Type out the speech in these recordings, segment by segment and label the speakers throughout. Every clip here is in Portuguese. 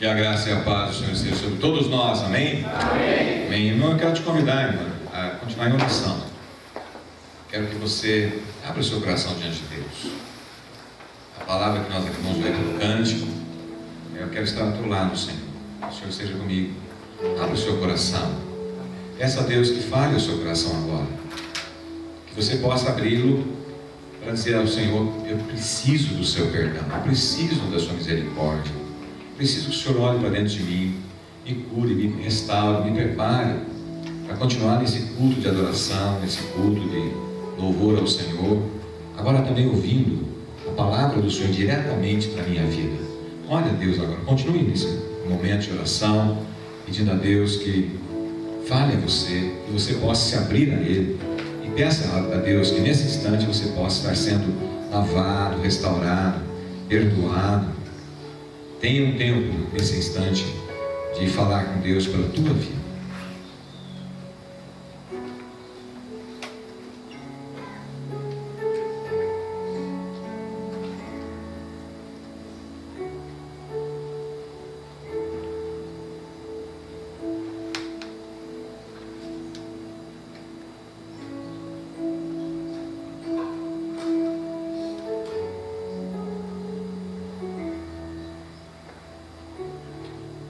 Speaker 1: Que a graça e a paz do Senhor esteja sobre todos nós, amém?
Speaker 2: Amém.
Speaker 1: Amém. Irmão, eu quero te convidar, irmão, a continuar em oração. Quero que você abra o seu coração diante de Deus. A palavra que nós vamos ler pelo cântico, eu quero estar ao teu lado, Senhor. O Senhor esteja comigo. Abra o seu coração. Peça a Deus que fale o seu coração agora. Que você possa abri-lo para dizer ao Senhor: eu preciso do seu perdão, eu preciso da sua misericórdia. Preciso que o Senhor olhe para dentro de mim, me cure, me restaure, me prepare para continuar nesse culto de adoração, nesse culto de louvor ao Senhor. Agora também ouvindo a palavra do Senhor diretamente para a minha vida. Olha a Deus agora, continue nesse momento de oração, pedindo a Deus que fale a você, que você possa se abrir a Ele. E peça a Deus que nesse instante você possa estar sendo lavado, restaurado, perdoado. Tenha um tempo nesse instante de falar com Deus pela tua vida.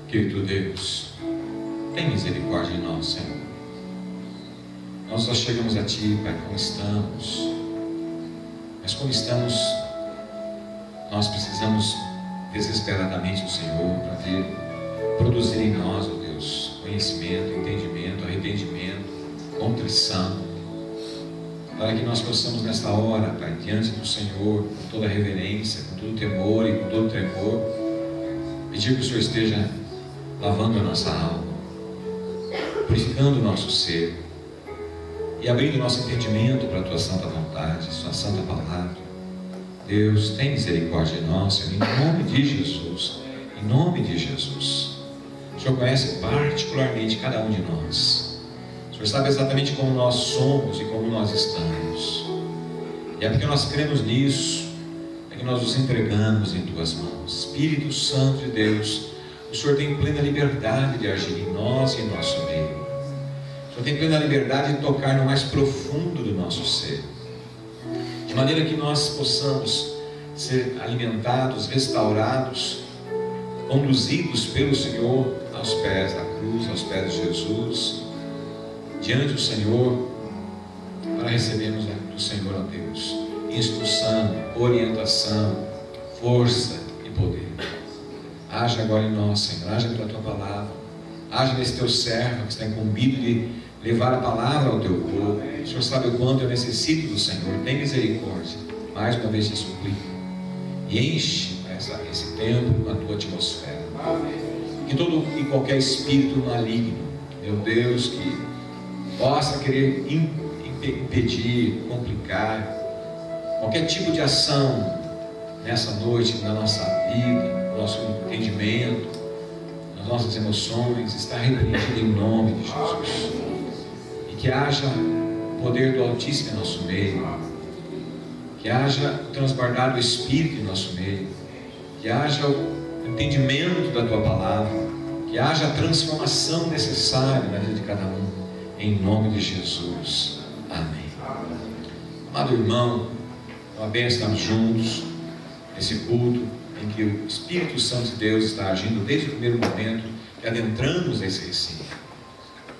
Speaker 1: Querido Deus, tem misericórdia em nós, Senhor. Nós só chegamos a Ti, Pai, como estamos. Mas como estamos, nós precisamos desesperadamente do Senhor para ver produzir em nós, ó Deus, conhecimento, entendimento, arrependimento, contrição, para que nós possamos nesta hora, Pai, diante do Senhor, com toda reverência, com todo temor e com todo tremor, pedir que o Senhor esteja lavando a nossa alma, purificando o nosso ser e abrindo o nosso entendimento para a Tua santa vontade, Sua santa palavra. Deus, tem misericórdia de nós, Senhor, em nome de Jesus, em nome de Jesus. O Senhor conhece particularmente cada um de nós. O Senhor sabe exatamente como nós somos e como nós estamos. E é porque nós cremos nisso, é que nós nos entregamos em Tuas mãos. Espírito Santo de Deus, o Senhor tem plena liberdade de agir em nós e em nosso meio. O Senhor tem plena liberdade de tocar no mais profundo do nosso ser, de maneira que nós possamos ser alimentados, restaurados, conduzidos pelo Senhor aos pés da cruz, aos pés de Jesus, diante do Senhor, para recebermos do Senhor, ó Deus, instrução, orientação, força e poder. Haja agora em nós, Senhor, haja pela Tua palavra, haja nesse Teu servo que está incumbido de levar a palavra ao Teu povo. O Senhor sabe o quanto eu necessito do Senhor, tem misericórdia, mais uma vez te suplico, e enche esse templo na Tua atmosfera, que todo e qualquer espírito maligno, meu Deus, que possa querer impedir, complicar qualquer tipo de ação nessa noite, na nossa vida, no nosso entendimento, nas nossas emoções, está repreendido em nome de Jesus. E que haja o poder do Altíssimo em nosso meio, que haja o transbordar do Espírito em nosso meio, que haja o entendimento da Tua palavra, que haja a transformação necessária na vida de cada um, em nome de Jesus. Amém. Amado irmão, é uma bênção estarmos juntos nesse culto em que o Espírito Santo de Deus está agindo desde o primeiro momento que adentramos nesse recinto.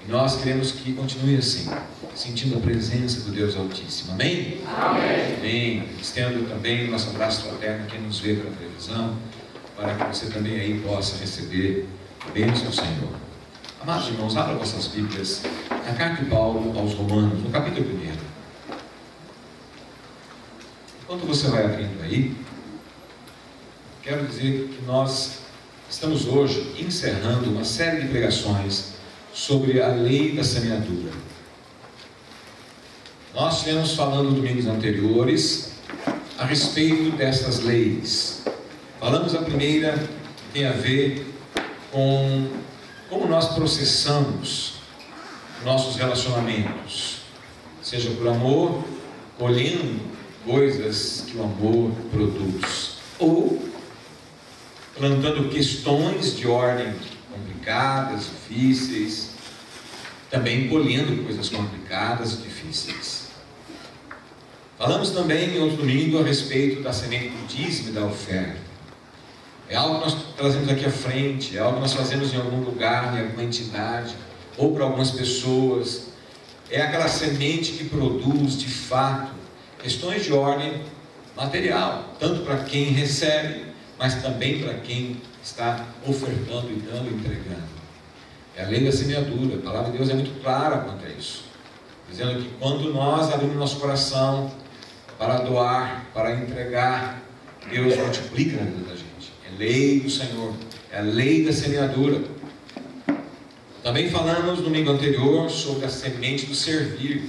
Speaker 1: E nós queremos que continue assim, sentindo a presença do Deus Altíssimo. Amém?
Speaker 2: Amém.
Speaker 1: Amém. Estendo também o nosso abraço fraterno a quem nos vê pela televisão, para que você também aí possa receber a bênção do Senhor. Amados irmãos, abra vossas Bíblias na carta de Paulo aos Romanos, no capítulo 1. Enquanto você vai abrindo aí, quero dizer que nós estamos hoje encerrando uma série de pregações sobre a lei da semeadura. Nós estivemos falando domingos anteriores a respeito dessas leis. Falamos a primeira, que tem a ver com como nós processamos nossos relacionamentos, seja por amor, colhendo coisas que o amor produz, ou plantando questões de ordem complicadas, difíceis, também colhendo coisas complicadas e difíceis. Falamos também em outro domingo a respeito da semente do dízimo e da oferta. É algo que nós trazemos aqui à frente, é algo que nós fazemos em algum lugar, em alguma entidade, ou para algumas pessoas. É aquela semente que produz, de fato, questões de ordem material, tanto para quem recebe, mas também para quem está ofertando e dando e entregando. É a lei da semeadura. A palavra de Deus é muito clara quanto a isso, dizendo que quando nós abrimos nosso coração para doar, para entregar, Deus multiplica na vida da gente. É lei do Senhor, é a lei da semeadura. Também falamos no domingo anterior sobre a semente do servir.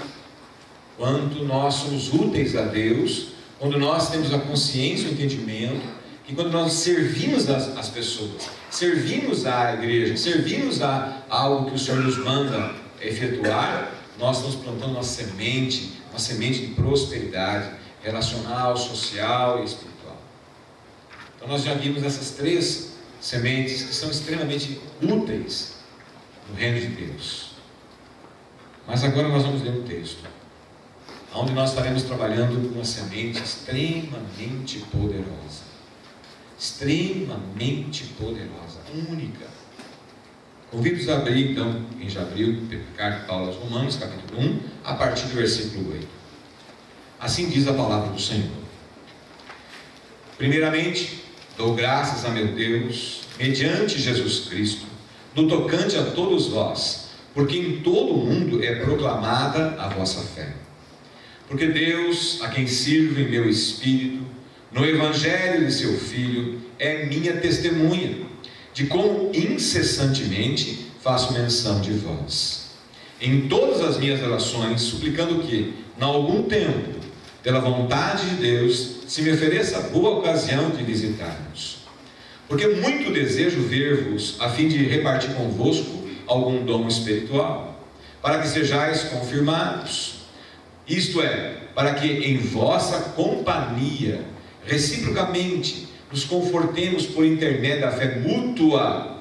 Speaker 1: Quanto nós somos úteis a Deus, quando nós temos a consciência e o entendimento que quando nós servimos as pessoas, servimos à igreja, servimos a algo que o Senhor nos manda efetuar, nós estamos plantando uma semente de prosperidade relacional, social e espiritual. Então nós já vimos essas 3 sementes que são extremamente úteis no reino de Deus. Mas agora nós vamos ler um texto onde nós estaremos trabalhando com uma semente extremamente poderosa. Extremamente poderosa, única. Convido-os a abrir, então, quem já abriu, carta de Paulo aos Romanos, capítulo 1, a partir do versículo 8. Assim diz a palavra do Senhor. Primeiramente, dou graças a meu Deus, mediante Jesus Cristo, no tocante a todos vós, porque em todo o mundo é proclamada a vossa fé. Porque Deus, a quem sirvo em meu espírito, no Evangelho de seu Filho, é minha testemunha, de como incessantemente faço menção de vós, em todas as minhas relações, suplicando que, em algum tempo, pela vontade de Deus, se me ofereça a boa ocasião de visitar-nos. Porque muito desejo ver-vos, a fim de repartir convosco algum dom espiritual, para que sejais confirmados. Isto é, para que em vossa companhia, reciprocamente, nos confortemos por intermédio da fé mútua,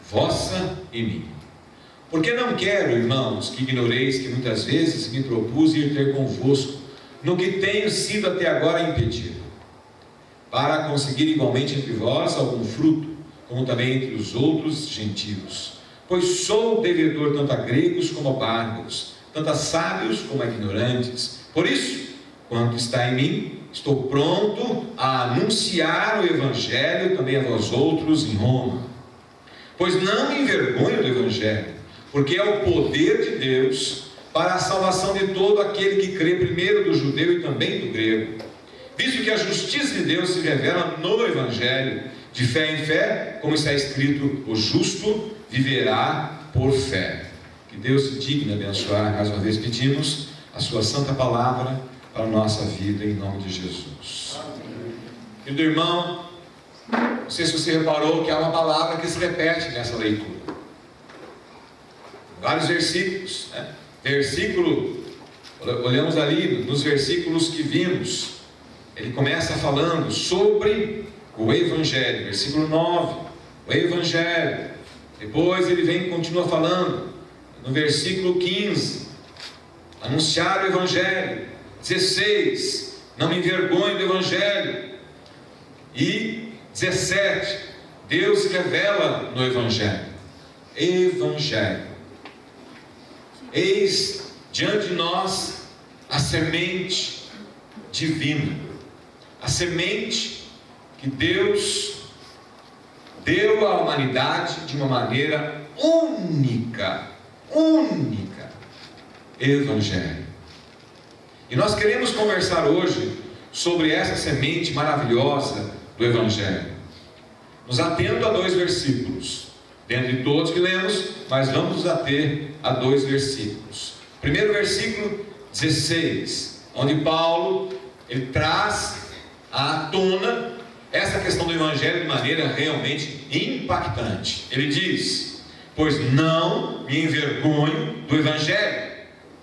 Speaker 1: vossa e minha. Porque não quero, irmãos, que ignoreis que muitas vezes me propus ir ter convosco, no que tenho sido até agora impedido, para conseguir igualmente entre vós algum fruto, como também entre os outros gentios. Pois sou devedor tanto a gregos como a bárbaros, tanto a sábios como a ignorantes. Por isso, quanto está em mim, estou pronto a anunciar o Evangelho também a vós outros em Roma. Pois não me envergonho do Evangelho, porque é o poder de Deus para a salvação de todo aquele que crê, primeiro do judeu e também do grego. Visto que a justiça de Deus se revela no Evangelho, de fé em fé, como está escrito, o justo viverá por fé. Que Deus se digne abençoar, mais uma vez pedimos, a sua santa palavra para a nossa vida, em nome de Jesus. Querido irmão, não sei se você reparou que há uma palavra que se repete nessa leitura. Vários versículos, né? Olhamos ali nos versículos que vimos, ele começa falando sobre o Evangelho, versículo 9, o Evangelho. Depois ele continua falando, no versículo 15, anunciar o Evangelho. 16, não me envergonhe do Evangelho. E 17, Deus se revela no Evangelho. Evangelho. Eis diante de nós a semente divina, a semente que Deus deu à humanidade de uma maneira única. Evangelho. E nós queremos conversar hoje sobre essa semente maravilhosa do Evangelho, nos atendo a 2 versículos, dentro de todos que lemos, mas vamos nos ater a 2 versículos. Primeiro versículo 16, onde Paulo ele traz à tona essa questão do Evangelho de maneira realmente impactante. Ele diz: pois não me envergonho do Evangelho.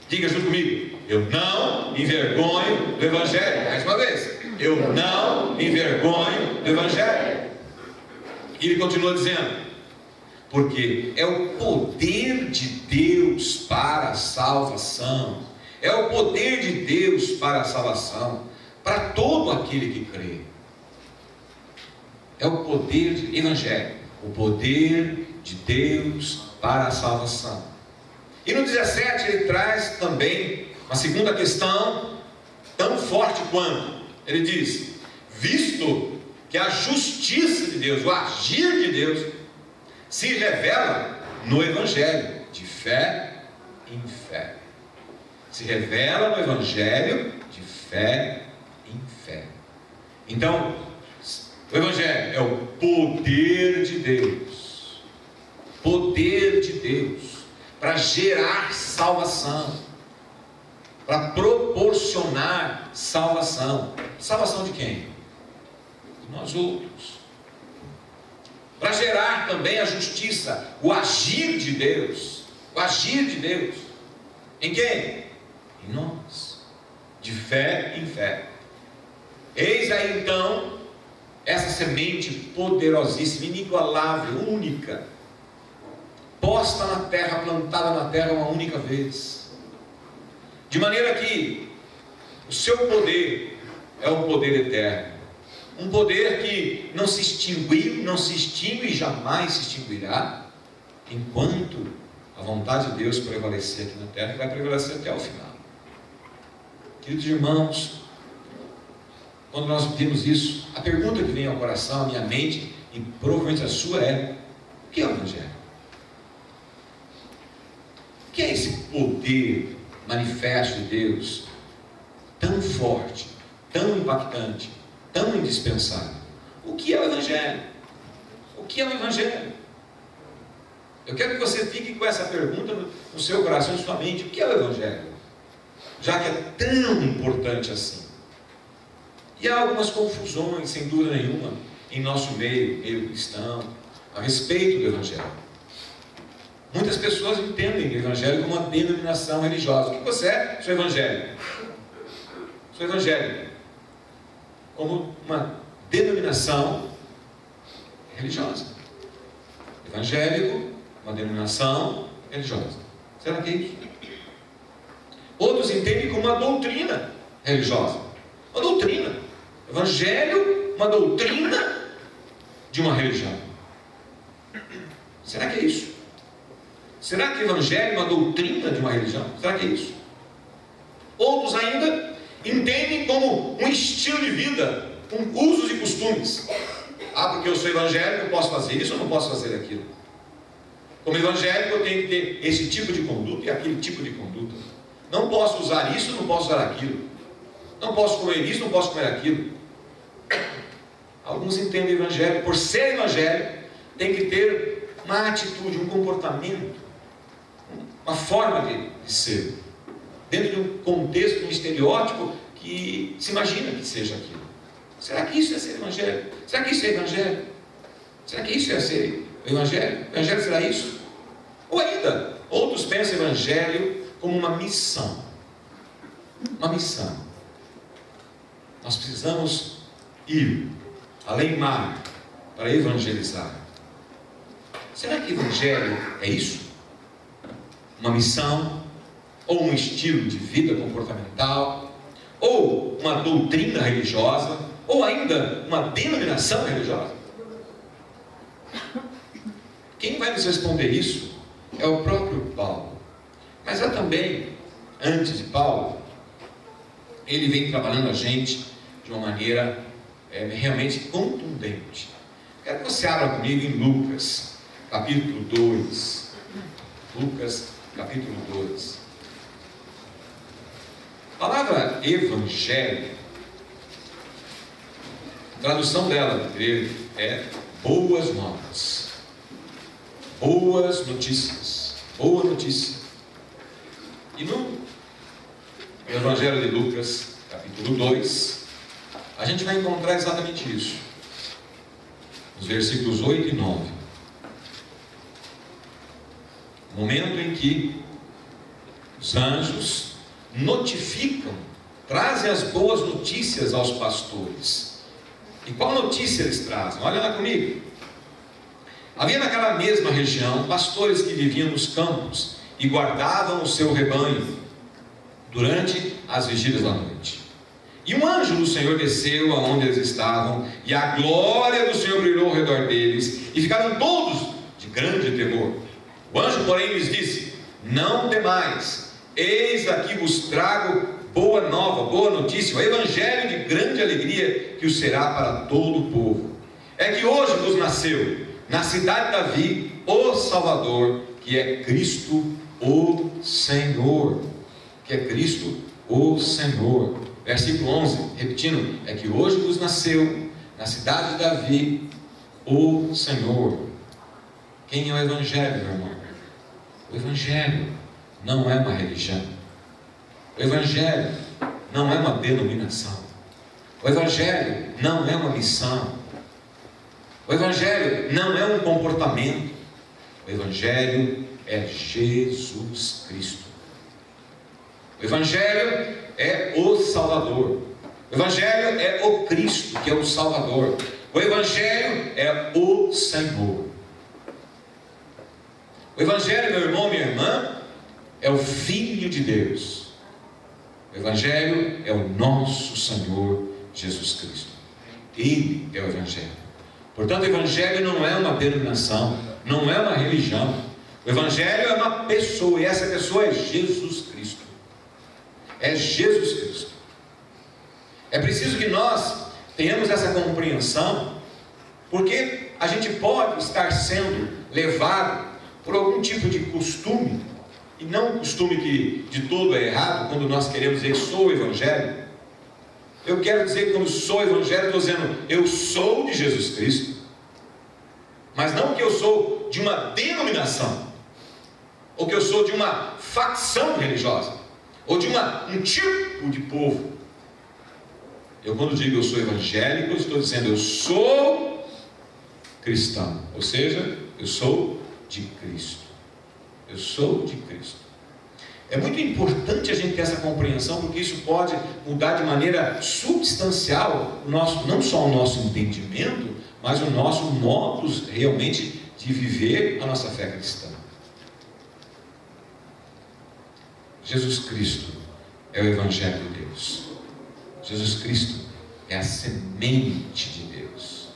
Speaker 1: Diga junto comigo: eu não me envergonho do Evangelho. Mais uma vez: eu não me envergonho do Evangelho. E ele continua dizendo: porque é o poder de Deus para a salvação. É o poder de Deus para a salvação, para todo aquele que crê. É o poder de Evangelho, o poder de Deus para a salvação. E no 17 ele traz também uma segunda questão, tão forte quanto. Ele diz: visto que a justiça de Deus, o agir de Deus, se revela no Evangelho, de fé em fé. Se revela no Evangelho, de fé em fé. Então, o Evangelho é o poder de Deus. Poder de Deus para gerar salvação, para proporcionar salvação. Salvação de quem? De nós outros. Para gerar também a justiça, o agir de Deus. O agir de Deus. Em quem? Em nós. De fé em fé. Eis aí então essa semente poderosíssima, inigualável, única, posta na terra, plantada na terra uma única vez, de maneira que o seu poder é um poder eterno, um poder que não se extinguiu, não se extingue e jamais se extinguirá, enquanto a vontade de Deus prevalecer aqui na terra, e vai prevalecer até o final. Queridos irmãos, quando nós vimos isso, a pergunta que vem ao coração, à minha mente, e provavelmente a sua é: o que é o Evangelho? O que é esse poder manifesto de Deus, tão forte, tão impactante, tão indispensável? O que é o Evangelho? O que é o Evangelho? Eu quero que você fique com essa pergunta no seu coração e na sua mente: o que é o Evangelho? Já que é tão importante assim. E há algumas confusões, sem dúvida nenhuma, em nosso meio cristão, a respeito do Evangelho. Muitas pessoas entendem o Evangelho como uma denominação religiosa. O que você é? Sou evangélico. Sou evangélico. Como uma denominação religiosa. Evangélico, uma denominação religiosa. Será que é isso? Outros entendem como uma doutrina religiosa. Uma doutrina. Evangelho, uma doutrina de uma religião. Será que é isso? Será que o Evangelho é uma doutrina de uma religião? Será que é isso? Outros ainda entendem como um estilo de vida, com usos e costumes. Porque eu sou evangélico, eu posso fazer isso ou não posso fazer aquilo. Como evangélico, eu tenho que ter esse tipo de conduta e aquele tipo de conduta. Não posso usar isso, não posso usar aquilo. Não posso comer isso, não posso comer aquilo. Alguns entendem o Evangelho, por ser Evangelho, tem que ter uma atitude, um comportamento, uma forma de ser, dentro de um contexto, de um estereótipo que se imagina que seja aquilo. Será que isso é ser Evangelho? Será que isso é Evangelho? Será que isso é ser o Evangelho? O Evangelho será isso? Ou ainda, outros pensam o Evangelho como uma missão. Uma missão. Nós precisamos ir além mar para evangelizar. Será que Evangelho é isso? Uma missão? Ou um estilo de vida comportamental? Ou uma doutrina religiosa? Ou ainda uma denominação religiosa? Quem vai nos responder isso é o próprio Paulo. Mas há também, antes de Paulo, ele vem trabalhando a gente de uma maneira realmente contundente. Quero que você abra comigo em Lucas, capítulo 2. Lucas, capítulo 2. A palavra evangelho, a tradução dela do grego é boas novas. Boas notícias. Boa notícia. E no Evangelho de Lucas, capítulo 2, a gente vai encontrar exatamente isso. Nos versículos 8 e 9. O momento em que os anjos notificam, trazem as boas notícias aos pastores. E qual notícia eles trazem? Olha lá comigo. Havia naquela mesma região pastores que viviam nos campos e guardavam o seu rebanho durante as vigílias da noite. E um anjo do Senhor desceu aonde eles estavam, e a glória do Senhor brilhou ao redor deles, e ficaram todos de grande temor. O anjo, porém, lhes disse: não temais, eis aqui vos trago boa nova, boa notícia, o evangelho de grande alegria, que o será para todo o povo. É que hoje vos nasceu na cidade de Davi o Salvador, que é Cristo o Senhor. Que é Cristo o Senhor. Versículo 11, repetindo: é que hoje vos nasceu na cidade de Davi o Senhor. Quem é o Evangelho, meu irmão? O Evangelho não é uma religião. O Evangelho não é uma denominação. O Evangelho não é uma missão. O Evangelho não é um comportamento. O Evangelho é Jesus Cristo. O Evangelho é o Salvador. O Evangelho é o Cristo, que é o Salvador. O Evangelho é o Senhor. O Evangelho, meu irmão, minha irmã, é o Filho de Deus. O Evangelho é o nosso Senhor Jesus Cristo. Ele é o Evangelho. Portanto, o Evangelho não é uma denominação, não é uma religião. O Evangelho é uma pessoa, e essa pessoa é Jesus Cristo. É Jesus Cristo. É preciso que nós tenhamos essa compreensão, porque a gente pode estar sendo levado por algum tipo de costume, e não um costume que de todo é errado, quando nós queremos dizer sou o Evangelho. Eu quero dizer que quando sou Evangelho, estou dizendo eu sou de Jesus Cristo, mas não que eu sou de uma denominação, ou que eu sou de uma facção religiosa, ou de um tipo de povo. Eu, quando digo eu sou evangélico, eu estou dizendo eu sou cristão, ou seja, eu sou de Cristo. Eu sou de Cristo. É muito importante a gente ter essa compreensão, porque isso pode mudar de maneira substancial o nosso, não só o nosso entendimento, mas o nosso modo realmente de viver a nossa fé cristã. Jesus Cristo é o Evangelho de Deus. Jesus Cristo é a semente de Deus.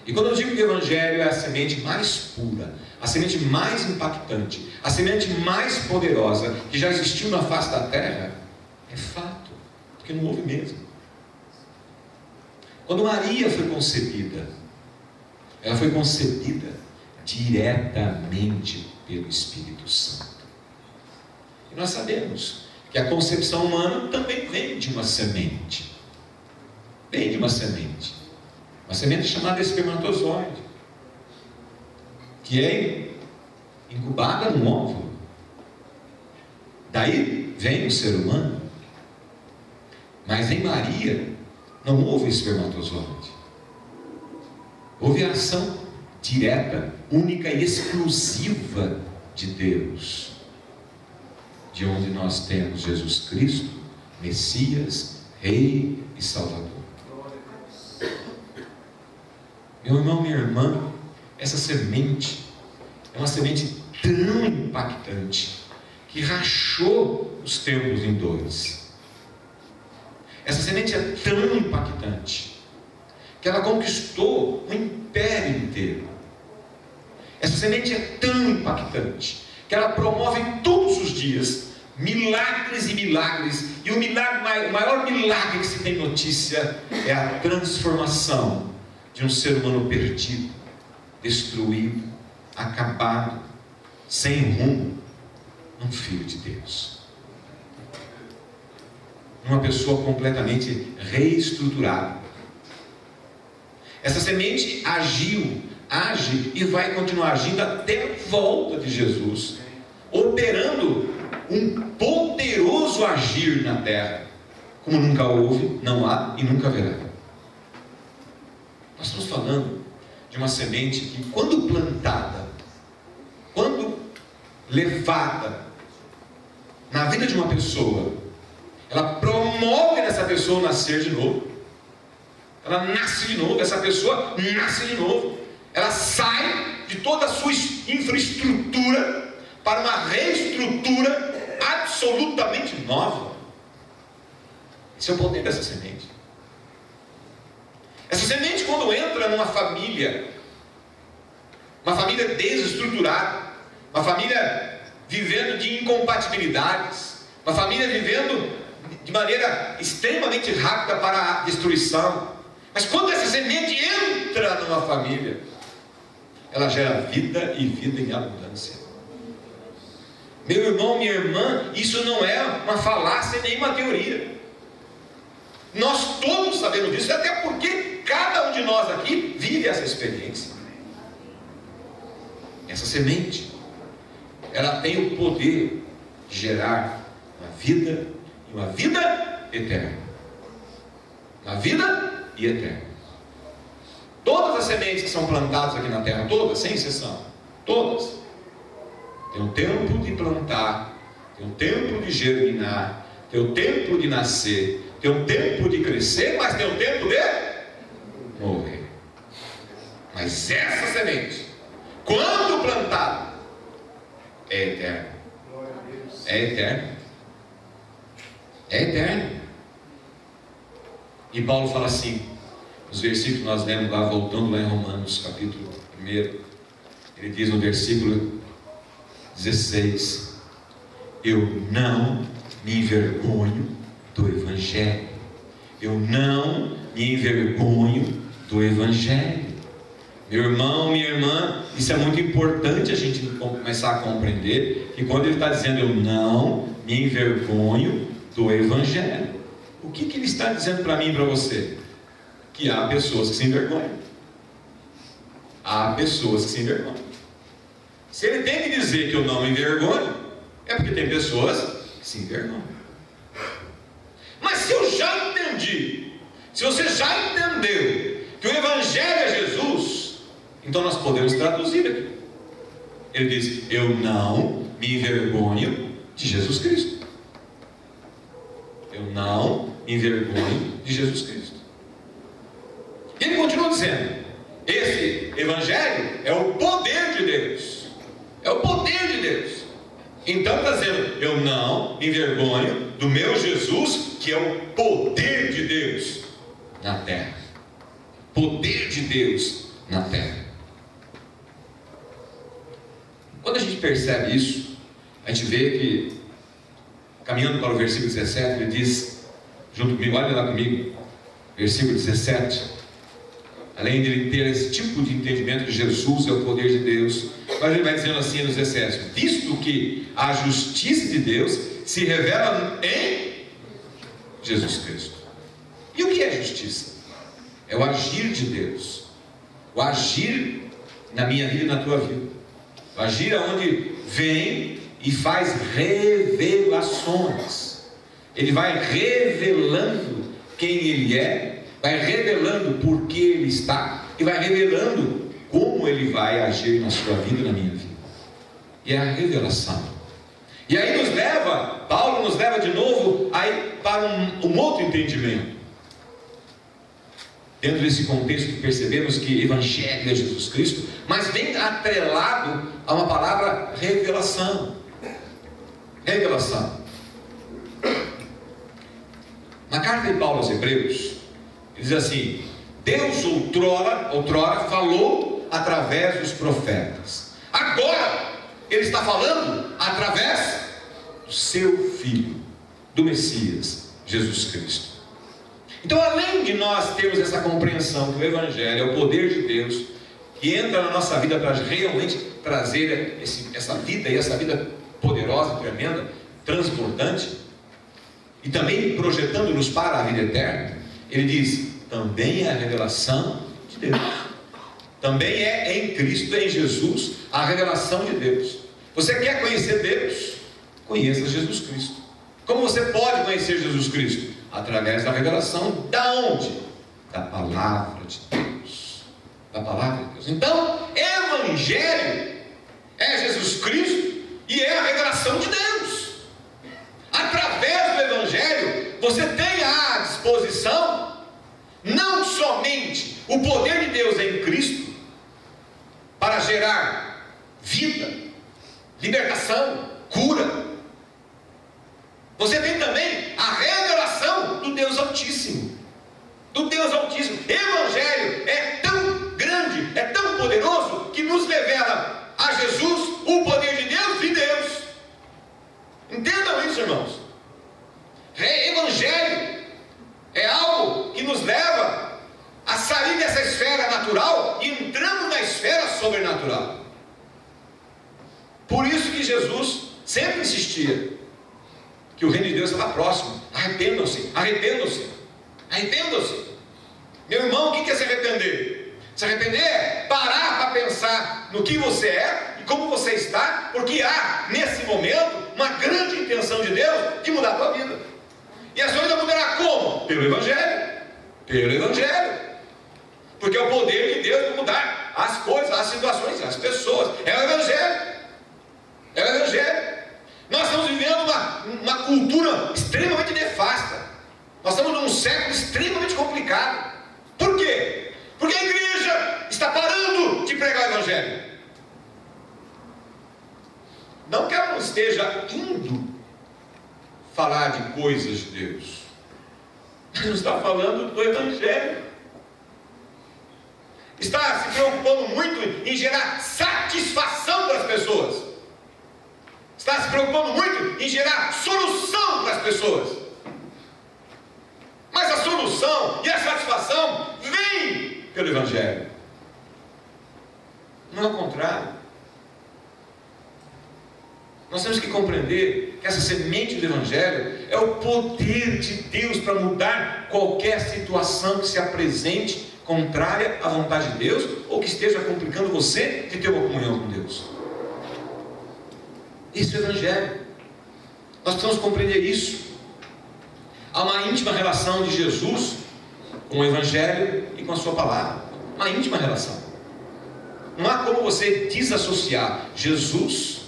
Speaker 1: E quando eu digo que o Evangelho é a semente mais pura, a semente mais impactante, a semente mais poderosa que já existiu na face da terra, é fato, porque não houve mesmo. Quando Maria foi concebida, ela foi concebida diretamente pelo Espírito Santo. E nós sabemos que a concepção humana também vem de uma semente. Vem de uma semente. Uma semente chamada espermatozoide, que é incubada num óvulo. Daí vem o ser humano. Mas em Maria não houve espermatozoide. Houve a ação direta, única e exclusiva de Deus, de onde nós temos Jesus Cristo, Messias, Rei e Salvador. Meu irmão, minha irmã, essa semente é uma semente tão impactante que rachou os tempos em dois. Essa semente é tão impactante que ela conquistou o império inteiro. Essa semente é tão impactante que ela promove todos os dias milagres e milagres, e o maior milagre que se tem notícia é a transformação de um ser humano perdido, destruído, acabado, sem rumo, num filho de Deus, numa pessoa completamente reestruturada. Essa semente age e vai continuar agindo até a volta de Jesus, operando um poderoso agir na terra, como nunca houve, não há e nunca haverá. Nós estamos falando de uma semente que, quando plantada, quando levada na vida de uma pessoa, ela promove nessa pessoa nascer de novo. Ela nasce de novo, essa pessoa nasce de novo. Ela sai de de toda a sua infraestrutura para uma reestrutura absolutamente nova. Esse é o poder dessa semente. Essa semente, quando entra numa família, uma família desestruturada, uma família vivendo de incompatibilidades, uma família vivendo de maneira extremamente rápida para a destruição, mas quando essa semente entra numa família, ela gera vida e vida em abundância. Meu irmão, minha irmã, isso não é uma falácia nem uma teoria. Nós todos sabemos disso, até porque cada um de nós aqui vive essa experiência. Essa semente, ela tem o poder de gerar uma vida e uma vida eterna. Uma vida e eterna. Todas as sementes que são plantadas aqui na terra, todas, sem exceção, todas, tem um tempo de plantar, tem um tempo de germinar, tem um tempo de nascer, tem um tempo de crescer, mas tem um tempo de morrer. Mas essa semente, quando plantada, é eterna. É eterna. É eterna. E Paulo fala assim, nos versículos que nós lemos lá, voltando lá em Romanos, capítulo 1, ele diz no versículo 16: eu não me envergonho do Evangelho. Eu não me envergonho do Evangelho. Meu irmão, minha irmã, isso é muito importante a gente começar a compreender, que quando ele está dizendo eu não me envergonho do Evangelho, o que ele está dizendo para mim e para você? Que há pessoas que se envergonham. Há pessoas que se envergonham. Se ele tem que dizer que eu não me envergonho, é porque tem pessoas que se envergonham. Mas se eu já entendi, se você já entendeu que o Evangelho é Jesus, então nós podemos traduzir aqui. Ele diz: eu não me envergonho de Jesus Cristo. Eu não me envergonho de Jesus Cristo. E ele continua dizendo: esse Evangelho é o poder de Deus. É o poder de Deus. Então está dizendo: eu não me envergonho do meu Jesus, que é o poder de Deus na terra. Poder de Deus na terra. Quando a gente percebe isso, a gente vê que, caminhando para o versículo 17, ele diz, junto comigo, olha lá comigo, versículo 17, além de ele ter esse tipo de entendimento que Jesus é o poder de Deus, mas ele vai dizendo assim nos 17: visto que a justiça de Deus se revela em Jesus Cristo. E o que é justiça? É o agir de Deus, o agir na minha vida e na tua vida, o agir aonde vem e faz revelações. Ele vai revelando quem Ele é, vai revelando por que Ele está, e vai revelando como Ele vai agir na sua vida e na minha vida. E é a revelação. E aí Paulo nos leva de novo aí para um outro entendimento. Dentro desse contexto percebemos que Evangelho é Jesus Cristo, mas vem atrelado a uma palavra revelação. Revelação. Na carta de Paulo aos Hebreus, ele diz assim: Deus outrora falou através dos profetas. Agora Ele está falando através do seu Filho, do Messias, Jesus Cristo. Então, além de nós termos essa compreensão que o Evangelho é o poder de Deus, que entra na nossa vida para realmente trazer essa vida, e essa vida poderosa, tremenda, transbordante, e também projetando-nos para a vida eterna, ele diz: também é a revelação de Deus. Também é em Cristo, em Jesus, a revelação de Deus. Você quer conhecer Deus? Conheça Jesus Cristo. Como você pode conhecer Jesus Cristo? Através da revelação. Da onde? Da palavra de Deus. Da palavra de Deus. Então, Evangelho é Jesus Cristo e é a revelação de Deus. Através do Evangelho, você tem à disposição não somente o poder de Deus em Cristo
Speaker 2: para gerar vida, libertação, cura. Você tem também a revelação do Deus Altíssimo. Do Deus Altíssimo. Evangelho é tão grande, é tão poderoso, que nos revela a Jesus, o poder de Deus e Deus. Entendam isso, irmãos. Evangelho é algo que nos leva a sair dessa esfera natural e entramos na esfera sobrenatural. Por isso que Jesus sempre insistia que o reino de Deus estava próximo. Arrependam-se, arrependam-se, arrependam-se. Meu irmão, o que é se arrepender? Se arrepender é parar para pensar no que você é e como você está, porque há nesse momento uma grande intenção de Deus de mudar a tua vida. E a sua vida mudará como? Pelo Evangelho. Pelo Evangelho. Porque é o poder de Deus de mudar as coisas, as situações, as pessoas. É o Evangelho. É o Evangelho. Nós estamos vivendo uma cultura extremamente nefasta. Nós estamos num século extremamente complicado. Por quê? Porque a igreja está parando de pregar o Evangelho. Não que ela não esteja indo falar de coisas de Deus, mas não está falando do Evangelho. Está se preocupando muito em gerar satisfação para as pessoas. Está se preocupando muito em gerar solução para as pessoas. Mas a solução e a satisfação vem pelo Evangelho. Não é o contrário. Nós temos que compreender que essa semente do Evangelho é o poder de Deus para mudar qualquer situação que se apresente contrária à vontade de Deus, ou que esteja complicando você de ter uma comunhão com Deus. Esse é o Evangelho. Nós precisamos compreender isso. Há uma íntima relação de Jesus com o Evangelho e com a sua palavra. Uma íntima relação. Não há como você desassociar Jesus,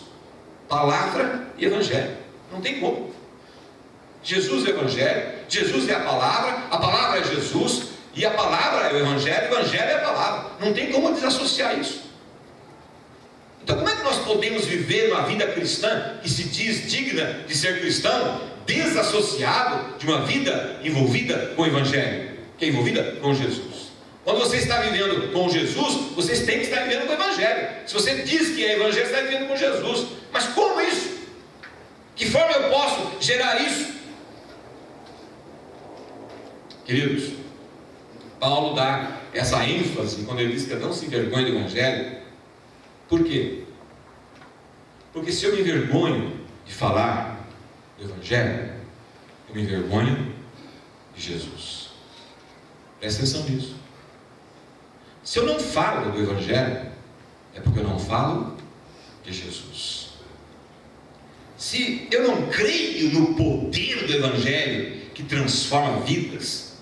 Speaker 2: palavra e Evangelho. Não tem como. Jesus é o Evangelho, Jesus é a palavra é Jesus, e a palavra é o Evangelho é a palavra. Não tem como desassociar isso. Então como é que nós podemos viver uma vida cristã que se diz digna de ser cristão, desassociado de uma vida envolvida com o Evangelho, que é envolvida com Jesus? Quando você está vivendo com Jesus, você tem que estar vivendo com o Evangelho. Se você diz que é Evangelho, você está vivendo com Jesus. Mas como isso? Que forma eu posso gerar isso? Queridos, Paulo dá essa ênfase quando ele diz que não se envergonhe do Evangelho. Por quê? Porque se eu me envergonho de falar do Evangelho, eu me envergonho de Jesus. Presta atenção nisso. Se eu não falo do Evangelho, é porque eu não falo de Jesus. Se eu não creio no poder do Evangelho que transforma vidas,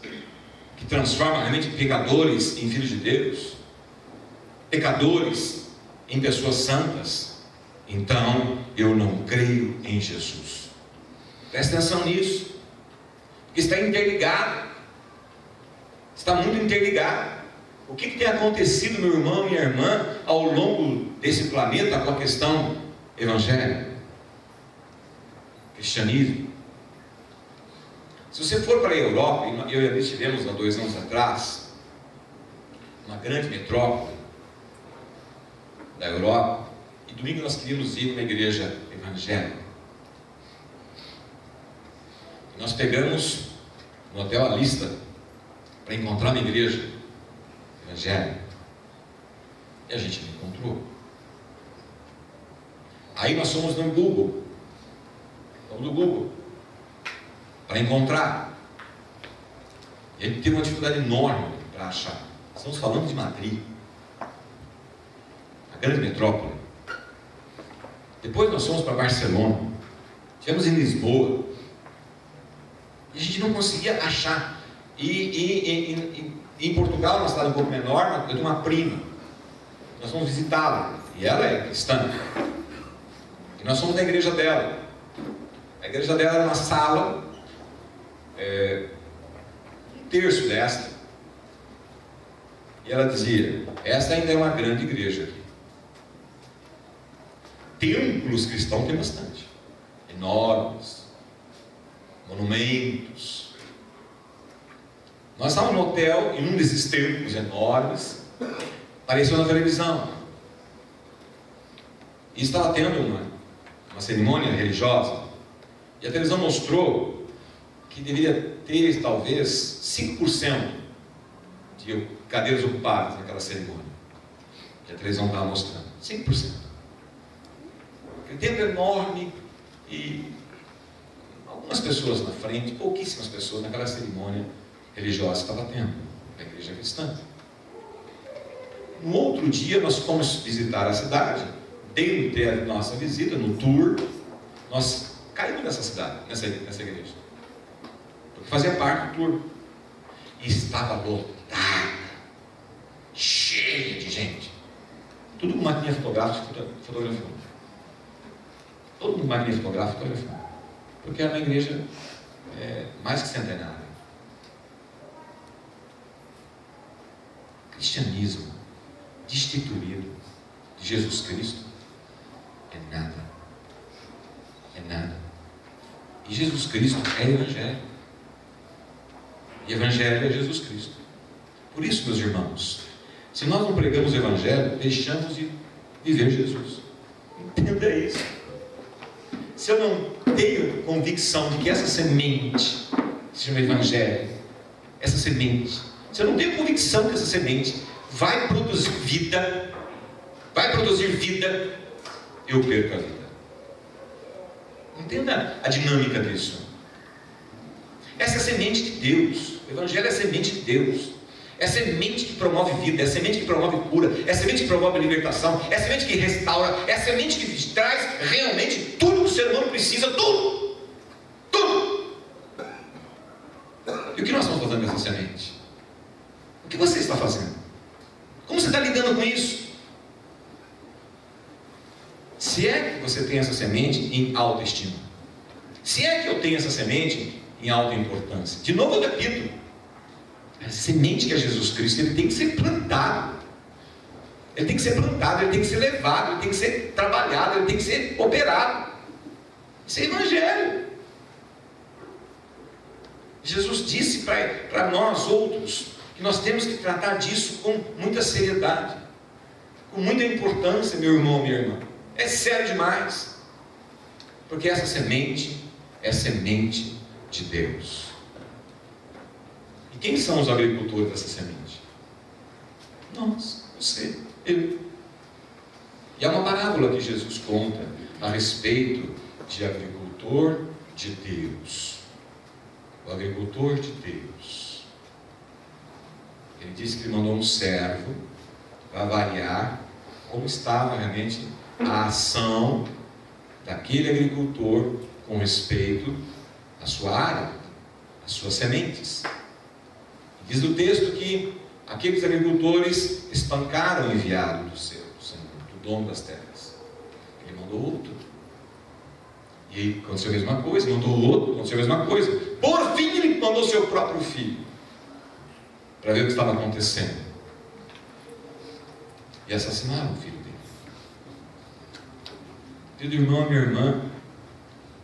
Speaker 2: que transforma realmente pecadores em filhos de Deus, pecadores em pessoas santas, então eu não creio em Jesus. Presta atenção nisso, porque está interligado, está muito interligado. O que tem acontecido, meu irmão e minha irmã, ao longo desse planeta com a questão evangélica, cristianismo? Se você for para a Europa, eu e a Alice estivemos há 2 anos atrás, uma grande metrópole da Europa, e domingo nós queríamos ir numa igreja evangélica. E nós pegamos no hotel a lista para encontrar uma igreja evangélica, e a gente não encontrou. Aí nós fomos no Google, para encontrar, e a gente teve uma dificuldade enorme para achar. Estamos falando de Madrid, a grande metrópole. Depois nós fomos para Barcelona, estivemos em Lisboa, e a gente não conseguia achar. E em Portugal, uma cidade um pouco menor, eu tenho uma prima, nós fomos visitá-la, e ela é cristã, e nós fomos na igreja dela. A igreja dela era uma sala, um terço desta, e ela dizia: esta ainda é uma grande igreja aqui.
Speaker 1: templos cristãos tem bastante, enormes, monumentos. Nós estávamos no hotel, em um desses templos enormes, apareceu na televisão, e estava tendo uma cerimônia religiosa, e a televisão mostrou que deveria ter talvez 5% de cadeiras ocupadas naquela cerimônia, que a televisão estava mostrando, 5%. Aquele templo enorme, e algumas pessoas na frente, pouquíssimas pessoas naquela cerimônia religiosa que estava tendo, na igreja cristã. No outro dia nós fomos visitar a cidade. Dentro da nossa visita, no tour, nós caímos nessa cidade, nessa igreja, porque fazia parte do tour, e estava lotada, cheia de gente, tudo com maquininha fotográfica fotografando, todo com maquininha fotográfica fotografando, porque era uma igreja mais que centenária. Cristianismo destituído de Jesus Cristo é nada. É nada. E Jesus Cristo é Evangelho. E Evangelho é Jesus Cristo. Por isso, meus irmãos, se nós não pregamos o Evangelho, deixamos de viver Jesus. Entenda isso. Se eu não tenho convicção de que essa semente se chama Evangelho, essa semente, se eu não tenho convicção que essa semente vai produzir vida, eu perco a vida. Entenda a dinâmica disso. Essa é a semente de Deus. O Evangelho é a semente de Deus. É a semente que promove vida, é a semente que promove cura, é a semente que promove libertação, é a semente que restaura, é a semente que traz realmente tudo que o ser humano precisa, tudo. E o que nós estamos fazendo com essa semente? O que você está fazendo? Como você está lidando com isso? Se é que você tem essa semente em autoestima, se é que eu tenho essa semente em alta importância, de novo eu repito, a semente que é Jesus Cristo, ele tem que ser plantado, ele tem que ser plantado, ele tem que ser levado, ele tem que ser trabalhado, ele tem que ser operado. Isso é Evangelho. Jesus disse para nós outros que nós temos que tratar disso com muita seriedade, com muita importância, meu irmão, minha irmã. É sério demais, porque essa semente é semente de Deus. E quem são os agricultores dessa semente? Nós, você, eu. E há uma parábola que Jesus conta a respeito de agricultor de Deus. O agricultor de Deus. Ele disse que ele mandou um servo para avaliar como estava realmente a ação daquele agricultor com respeito à sua área, às suas sementes. Diz o texto que aqueles agricultores espancaram o enviado do Senhor, do dono das terras. Ele mandou outro. E aí aconteceu a mesma coisa, mandou outro, aconteceu a mesma coisa. Por fim, ele mandou seu próprio filho para ver o que estava acontecendo. E assassinaram o filho dele. Querido irmão, minha irmã,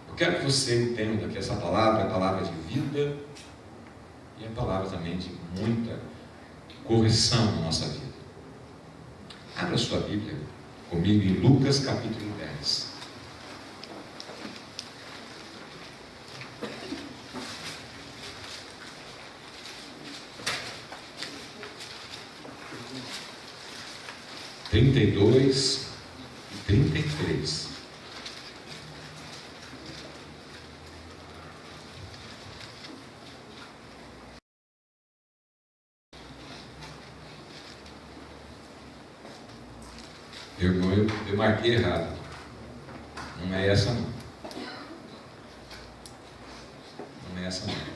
Speaker 1: eu quero que você entenda que essa palavra é a palavra de vida e é a palavra também de muita correção na nossa vida. Abra sua Bíblia comigo em Lucas capítulo 10. Trinta e 33. Meu irmão, eu marquei errado. Não é essa não. Não é essa não.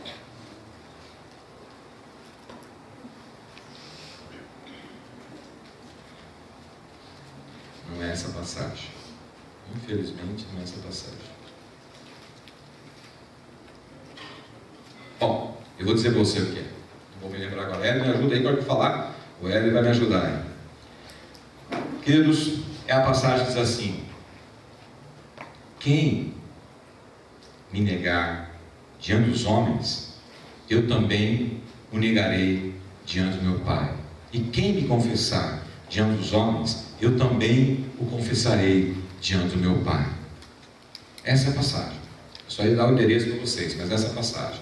Speaker 1: Não é essa passagem. Infelizmente, não é essa passagem. Bom, eu vou dizer para você o que é. Não vou me lembrar agora. Hélio, me ajuda aí para eu falar. O Hélio vai me ajudar aí. Queridos, é a passagem que diz assim: quem me negar diante dos homens, eu também o negarei diante do meu Pai. E quem me confessar diante dos homens, eu também o confessarei diante do meu Pai. Essa é a passagem. Eu só ia dar o endereço para vocês, mas essa é a passagem.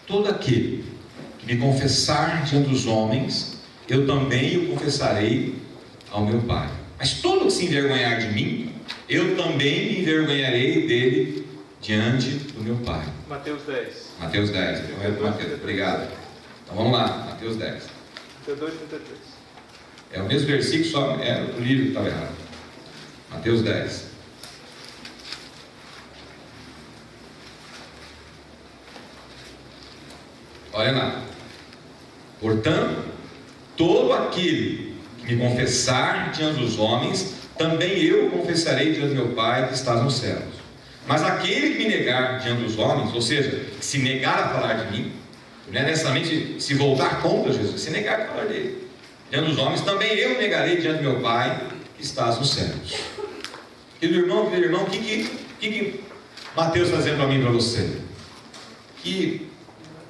Speaker 1: Todo aquele que me confessar diante dos homens, eu também o confessarei ao meu Pai. Mas todo que se envergonhar de mim, eu também me envergonharei dele diante do meu Pai.
Speaker 3: Mateus 10.
Speaker 1: Mateus 10. Mateus, obrigado. Então vamos lá, Mateus 10.
Speaker 3: 32 e 33.
Speaker 1: É o mesmo versículo, só é o livro que estava errado. Mateus 10. Olha lá. Portanto, todo aquele que me confessar diante dos homens, também eu confessarei diante do meu Pai que está nos céus. Mas aquele que me negar diante dos homens, ou seja, que se negar a falar de mim, não é necessariamente se voltar contra Jesus, se negar a falar dele diante dos homens, também eu negarei diante do meu Pai que está nos céus. Querido irmão, o que Mateus está dizendo para mim e para você? Que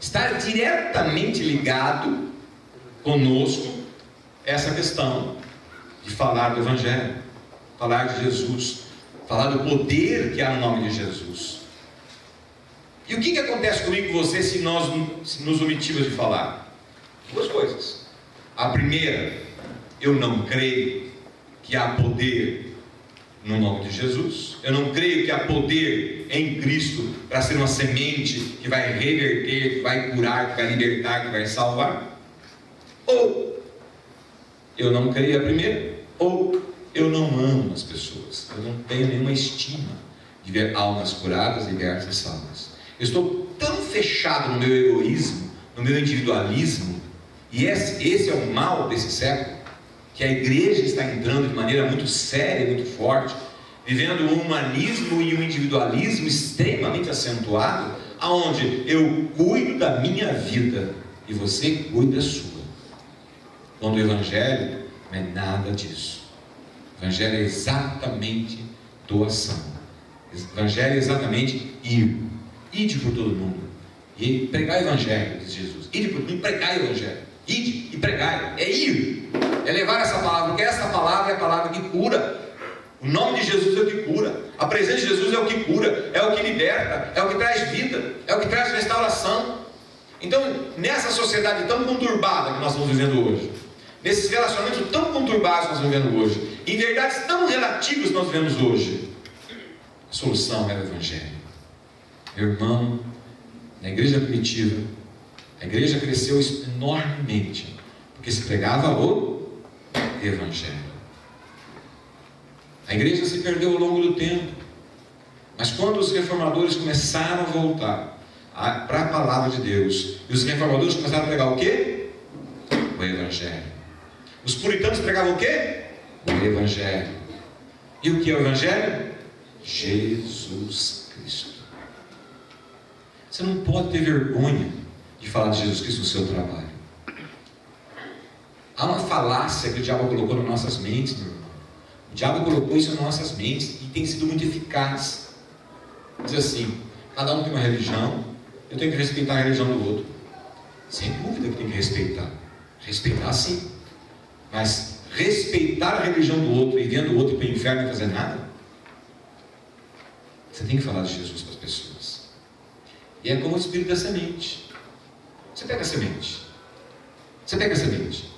Speaker 1: está diretamente ligado conosco essa questão de falar do Evangelho, falar de Jesus, falar do poder que há no nome de Jesus. E o que acontece comigo e com você se nós nos omitimos de falar? Duas coisas. A primeira, eu não creio que há poder no nome de Jesus. Eu não creio que há poder em Cristo para ser uma semente que vai reverter, que vai curar, que vai libertar, que vai salvar. Ou eu não creio a primeira, ou eu não amo as pessoas. Eu não tenho nenhuma estima de ver almas curadas, libertas e salvas. Eu estou tão fechado no meu egoísmo, no meu individualismo, e esse é o mal desse século, que a igreja está entrando de maneira muito séria e muito forte, vivendo um humanismo e um individualismo extremamente acentuado, aonde eu cuido da minha vida e você cuida da sua. Quando o Evangelho não é nada disso. O Evangelho é exatamente doação. O Evangelho é exatamente ir. Ide por todo mundo e pregar o Evangelho, diz Jesus. Ide por todo mundo e pregar o Evangelho. Ide e pregai. É ir. É levar essa palavra, porque essa palavra é a palavra que cura. O nome de Jesus é o que cura. A presença de Jesus é o que cura, é o que liberta, é o que traz vida, é o que traz restauração. Então, nessa sociedade tão conturbada que nós estamos vivendo hoje, nesses relacionamentos tão conturbados que nós estamos vivendo hoje, em verdades tão relativas que nós vivemos hoje, a solução é o Evangelho. Meu irmão, na igreja primitiva, a igreja cresceu enormemente, porque se pregava o Evangelho. A igreja se perdeu ao longo do tempo, mas quando os reformadores começaram a voltar para a palavra de Deus, e os reformadores começaram a pregar o quê? O Evangelho. Os puritanos pregavam o quê? O Evangelho. E o que é o Evangelho? Jesus Cristo. Você não pode ter vergonha de falar de Jesus Cristo no seu trabalho. Há uma falácia que o diabo colocou nas nossas mentes, meu irmão. O diabo colocou isso nas nossas mentes e tem sido muito eficaz. Diz assim: cada um tem uma religião, eu tenho que respeitar a religião do outro. Sem dúvida que tem que respeitar. Respeitar sim. Mas respeitar a religião do outro e vendo o outro para o inferno e fazer nada? Você tem que falar de Jesus para as pessoas. E é como o espírito da semente. Você pega a semente. Você pega a semente.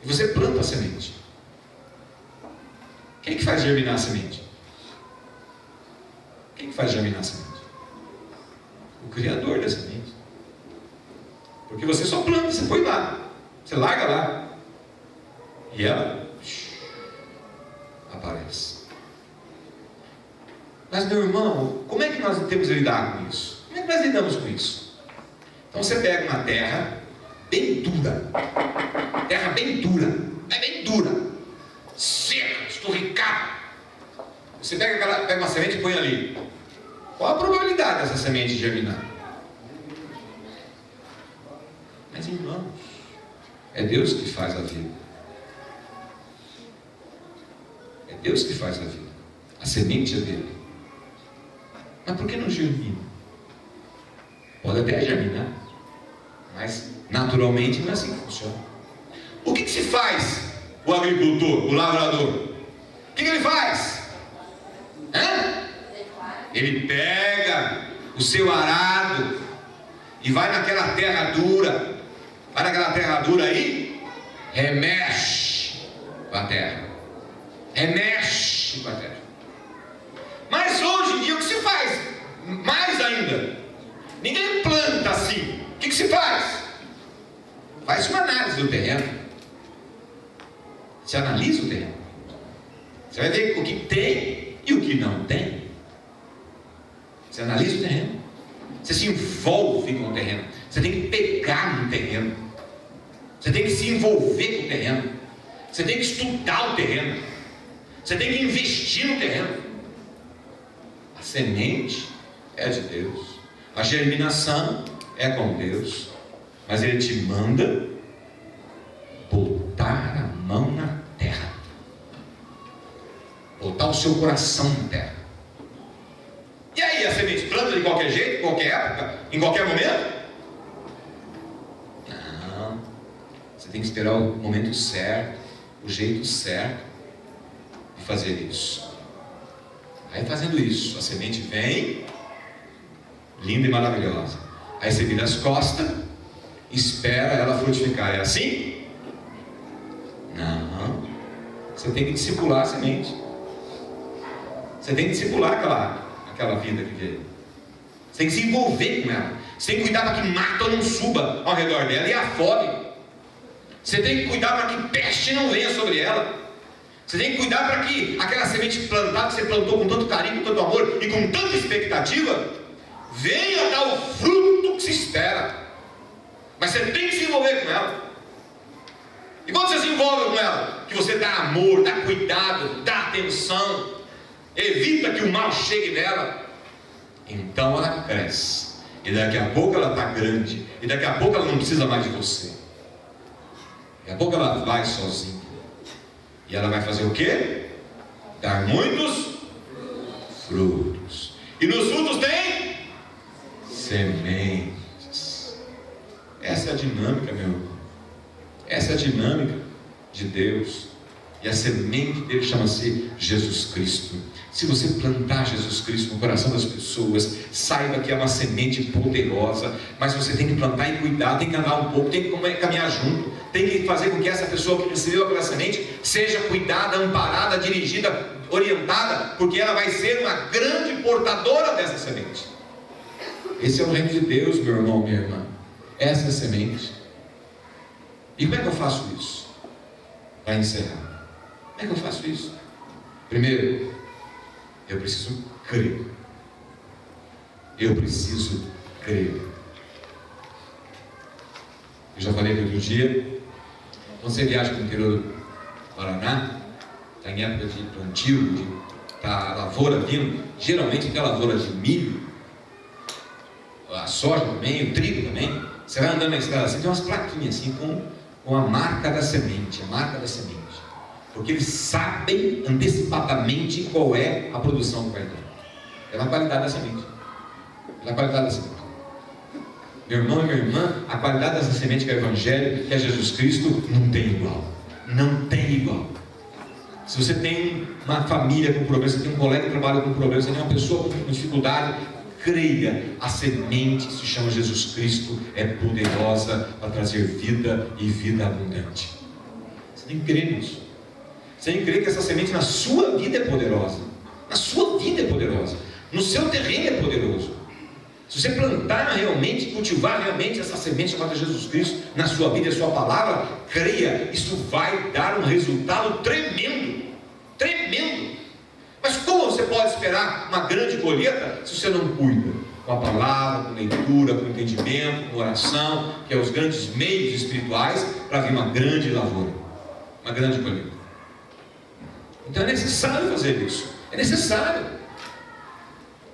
Speaker 1: E você planta a semente. Quem que faz germinar a semente? Quem que faz germinar a semente? O Criador da semente. Porque você só planta, você põe lá. Você larga lá. E ela aparece. Mas, meu irmão, como é que nós temos que lidar com isso? Como é que nós lidamos com isso? Então você pega uma terra bem dura, seca, esturricada. Você pega uma semente e põe ali. Qual a probabilidade dessa semente germinar? Mas, irmãos, é Deus que faz a vida. É Deus que faz a vida. A semente é dele.
Speaker 2: Mas por que não germina? Pode até germinar, mas naturalmente não é assim que funciona. O que se faz o agricultor, o lavrador? O que ele faz? Ele pega o seu arado e vai naquela terra dura, aí, remexe com a terra. Mas hoje em dia o que se faz? Mais ainda, ninguém planta assim. O que se faz? Faz uma análise do terreno. Você analisa o terreno. Você vai ver o que tem e o que não tem. Você analisa o terreno. Você se envolve com o terreno. Você tem que pegar no terreno. Você tem que se envolver com o terreno. Você tem que estudar o terreno. Você tem que investir no terreno. A semente é de Deus. A germinação é com Deus. Mas Ele te manda botar a mão na terra. Botar o seu coração na terra. E aí, a semente planta de qualquer jeito, em qualquer época, em qualquer momento? Não. Você tem que esperar o momento certo, o jeito certo de fazer isso. Aí, fazendo isso, a semente vem, linda e maravilhosa. Aí você vira as costas, espera ela frutificar. É assim? Não. Você tem que discipular a semente. Você tem que discipular aquela vida que veio. Você tem que se envolver com ela. Você tem que cuidar para que mato não suba ao redor dela e afogue. Você tem que cuidar para que peste não venha sobre ela. Você tem que cuidar para que aquela semente plantada que você plantou com tanto carinho, com tanto amor e com tanta expectativa, venha dar o fruto que se espera. Mas você tem que se envolver com ela. E quando você se envolve com ela, que você dá amor, dá cuidado, dá atenção, evita que o mal chegue nela, então ela cresce. E daqui a pouco ela está grande. E daqui a pouco ela não precisa mais de você. Daqui a pouco ela vai sozinha. E ela vai fazer o quê? Dar muitos frutos. E nos frutos tem sementes. Essa é a dinâmica, meu irmão. Essa é a dinâmica de Deus. E a semente dele chama-se Jesus Cristo. Se você plantar Jesus Cristo no coração das pessoas, saiba que é uma semente poderosa. Mas você tem que plantar e cuidar, tem que andar um pouco, tem que caminhar junto, tem que fazer com que essa pessoa que recebeu aquela semente seja cuidada, amparada, dirigida, orientada, porque ela vai ser uma grande portadora dessa semente. Esse é o reino de Deus, meu irmão, minha irmã. Essa é a semente. E como é que eu faço isso? Para encerrar, como é que eu faço isso? Primeiro, eu preciso crer. Eu preciso crer. Eu já falei no outro dia, quando você viaja para o interior do Paraná, está em época de plantio, está a lavoura vindo, geralmente tem a lavoura de milho, a soja também, o trigo também. Você vai andando na estrada assim, tem umas plaquinhas assim com a marca da semente, porque eles sabem antecipadamente qual é a produção que vai dar. Pela qualidade da semente. Meu irmão e minha irmã, a qualidade dessa semente que é o Evangelho, que é Jesus Cristo, não tem igual. Se você tem uma família com problemas, você tem um colega que trabalha com problemas, você tem uma pessoa com dificuldade, creia, a semente se chama Jesus Cristo, é poderosa para trazer vida e vida abundante. Você tem que crer nisso. Você tem que crer que essa semente na sua vida é poderosa. No seu terreno é poderoso. Se você plantar realmente, cultivar realmente essa semente chamada Jesus Cristo na sua vida e a sua palavra, creia, isso vai dar um resultado tremendo. Mas como você pode esperar uma grande colheita se você não cuida? Com a palavra, com leitura, com entendimento, com oração, que é os grandes meios espirituais para vir uma grande lavoura, uma grande colheita. Então é necessário fazer isso. É necessário.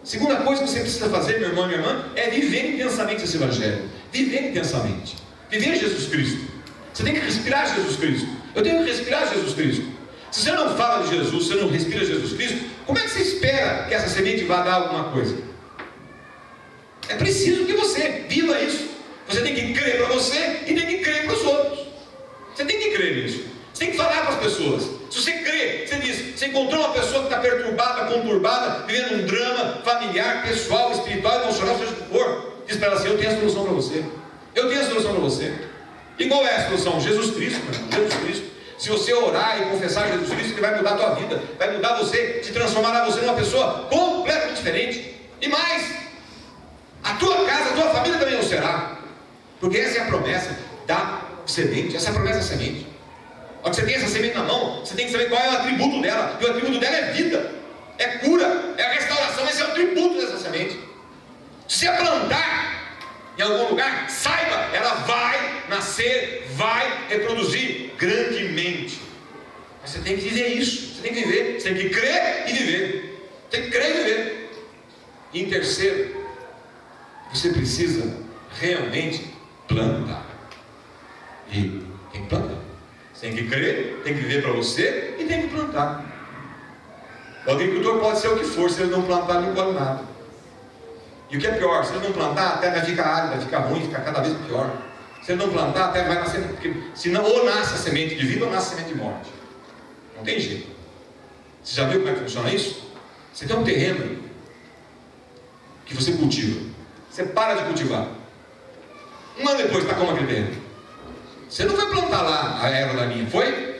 Speaker 2: Segunda coisa que você precisa fazer, meu irmão e minha irmã, é viver intensamente esse Evangelho. Viver intensamente. Viver Jesus Cristo. Você tem que respirar Jesus Cristo. Eu tenho que respirar Jesus Cristo. Se você não fala de Jesus, se você não respira Jesus Cristo, como é que você espera que essa semente vá dar alguma coisa? É preciso que você viva isso. Você tem que crer para você e tem que crer para os outros. Você tem que crer nisso. Você tem que falar para as pessoas. Se você crê, você diz, você encontrou uma pessoa que está perturbada, conturbada, vivendo um drama familiar, pessoal, espiritual, emocional, seja o que for, diz para ela assim: eu tenho a solução para você. Eu tenho a solução para você. E qual é a solução? Jesus Cristo, meu irmão, Jesus Cristo. Se você orar e confessar Jesus Cristo, Ele vai mudar a tua vida, vai mudar você, te transformará você numa pessoa completamente diferente. E mais, a tua casa, a tua família também o será. Porque essa é a promessa da semente, essa é a promessa da semente. Quando você tem essa semente na mão, você tem que saber qual é o atributo dela. E o atributo dela é vida, é cura, é a restauração. Esse é o atributo dessa semente. Se você plantar em algum lugar, saiba, ela vai nascer, vai reproduzir grandemente. Mas você tem que viver isso, você tem que viver, você tem que crer e viver. Você tem que crer e viver. E em terceiro, você precisa realmente plantar. E tem que plantar. Você tem que crer, tem que viver para você e tem que plantar. O agricultor pode ser o que for, se ele não plantar, ele não colhe nada. E o que é pior, se ele não plantar, a terra vai ficar árida, vai ficar ruim, vai ficar cada vez pior. Se ele não plantar, a terra vai nascer, porque senão ou nasce a semente de vida ou nasce a semente de morte. Não tem jeito. Você já viu como é que funciona isso? Você tem um terreno que você cultiva. Você para de cultivar. Um ano depois está como aquele terreno. Você não foi plantar lá a erva daninha, foi?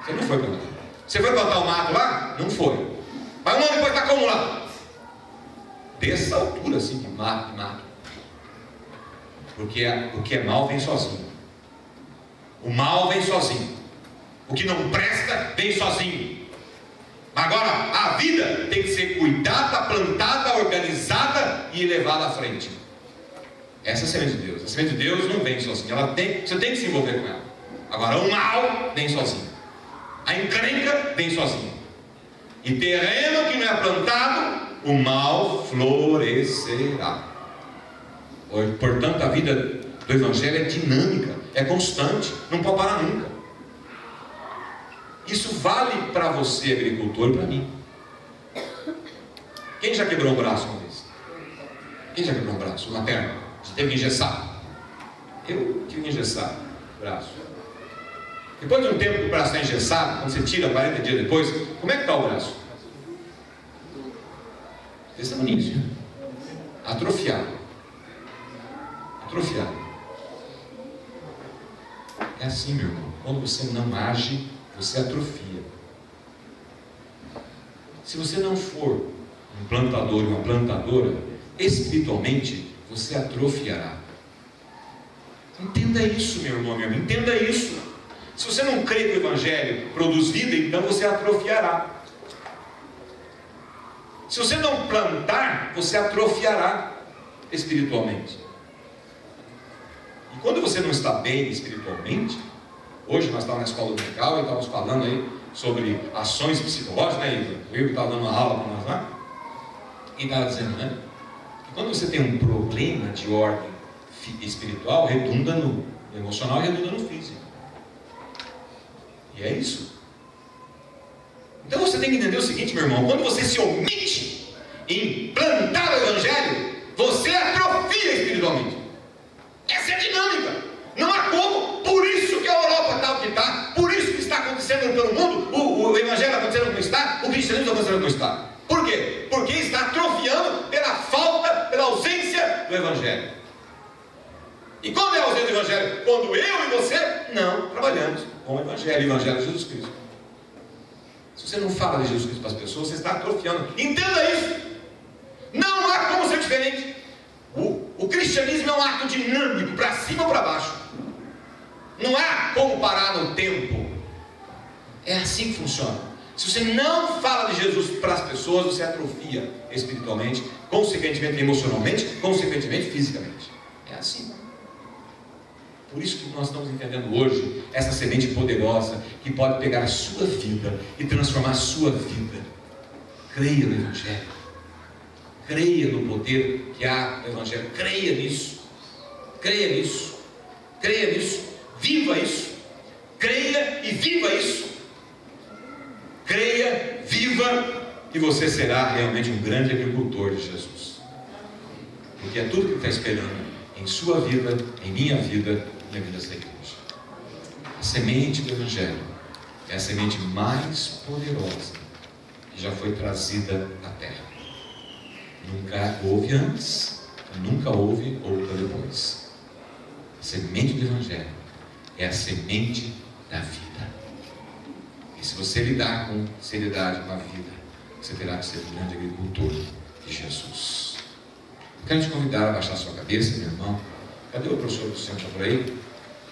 Speaker 2: Você não foi plantar. Você foi plantar o mato lá? Não foi. Mas um ano depois está como lá? Dessa altura assim, de mato. Porque o que é mal vem sozinho. O mal vem sozinho. O que não presta vem sozinho. Agora, a vida tem que ser cuidada, plantada, organizada e levada à frente. Essa é a semente de Deus. A semente de Deus não vem sozinha. Você tem que se envolver com ela. Agora, o mal vem sozinho. A encrenca vem sozinho. E terreno que não é plantado, o mal florescerá. Portanto, a vida do Evangelho é dinâmica, é constante, não pode parar nunca. Isso vale para você, agricultor, e para mim. Quem já quebrou um braço uma vez? Quem já quebrou um braço? Uma perna? Você teve que engessar? Eu tive que engessar o braço. Depois de um tempo que o braço está engessado, quando você tira 40 dias depois, como é que está o braço? Desse tamanho, atrofiado. Atrofiado. É assim, meu irmão. Quando você não age, você atrofia. Se você não for um plantador e uma plantadora, espiritualmente você atrofiará. Entenda isso, meu irmão, minha irmã. Entenda isso. Se você não crê que o Evangelho produz vida, então você atrofiará. Se você não plantar, você atrofiará espiritualmente. E quando você não está bem espiritualmente, hoje nós estávamos na escola dominical e estávamos falando aí sobre ações psicológicas, né, Igor? O Igor estava dando uma aula para nós lá e estava dizendo, né, que quando você tem um problema de ordem espiritual, redunda no emocional e redunda no físico. E é isso. Então você tem que entender o seguinte, meu irmão: quando você se omite em plantar o Evangelho, você atrofia espiritualmente. Essa é a dinâmica. Não há como. Por isso que a Europa está o que está. Por isso que está acontecendo pelo mundo. O Evangelho está acontecendo como está. O cristianismo está acontecendo como está. Por quê? Porque está atrofiando pela falta, pela ausência do Evangelho. E quando é a ausência do Evangelho? Quando eu e você não trabalhamos com o Evangelho. O Evangelho de Jesus Cristo. Se você não fala de Jesus Cristo para as pessoas, você está atrofiando. Entenda isso. Não há como ser diferente. O cristianismo é um ato dinâmico, para cima ou para baixo. Não há como parar no tempo. É assim que funciona. Se você não fala de Jesus para as pessoas, você atrofia espiritualmente, consequentemente emocionalmente, consequentemente fisicamente. É assim. Por isso que nós estamos entendendo hoje essa semente poderosa que pode pegar a sua vida e transformar a sua vida. Creia no Evangelho. Creia no poder que há no Evangelho. Creia nisso. Creia nisso. Creia nisso. Viva isso. Creia e viva isso. Creia, viva, e você será realmente um grande agricultor de Jesus.
Speaker 1: porque é tudo que Ele está esperando em sua vida, em minha vida e na vida dessa igreja. A semente do Evangelho é a semente mais poderosa que já foi trazida à terra. Nunca houve antes, nunca houve outra depois. A semente do Evangelho é a semente da vida. E se você lidar com seriedade com a vida, você terá que ser um grande agricultor de Jesus. Eu quero te convidar a baixar sua cabeça, meu irmão. Cadê o professor Luciano? Está por aí?